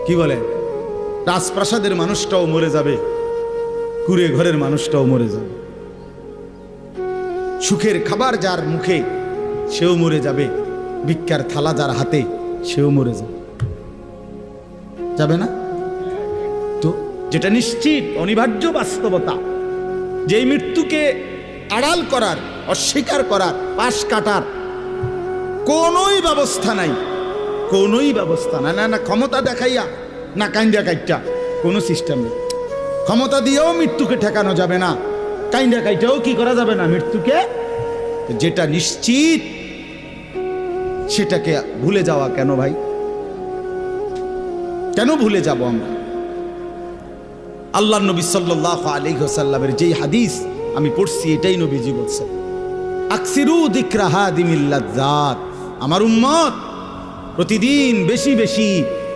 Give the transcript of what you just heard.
কি বলে, রাজপ্রাসাদের মানুষটাও মরে যাবে, কুড়ে ঘরের মানুষটাও মরে যাবে, সুখের খাবার যার মুখে সেও মরে যাবে, ভিক্ষার থালা যার হাতে সেও মরে যাবে, যাবে না? তো যেটা নিশ্চিত অনিবার্য বাস্তবতা, যেই মৃত্যুকে আড়াল করার, অস্বীকার করার, পাশ কাটার কোনোই ব্যবস্থা নাই, কোনোই ব্যবস্থা নাই। না না ক্ষমতা দেখাইয়া, না কাইন্দা কাইটা, কোনো সিস্টেম নেই। ক্ষমতা দিয়েও মৃত্যুকে ঠেকানো যাবে না, কাইন্দা কাইটাও কি করা যাবে না মৃত্যুকে। যেটা নিশ্চিত সেটাকে ভুলে যাওয়া কেন ভাই? কেন ভুলে যাব আমরা? আল্লাহর নবী সাল্লাল্লাহু আলাইহি ওয়াসাল্লামের যেই হাদিস আমি পড়ছি, এটাই নবীজি বলছেন, আকসিরু যিকরা হাদিমিল লাজ্জাত, আমার উম্মত প্রতিদিন বেশি বেশি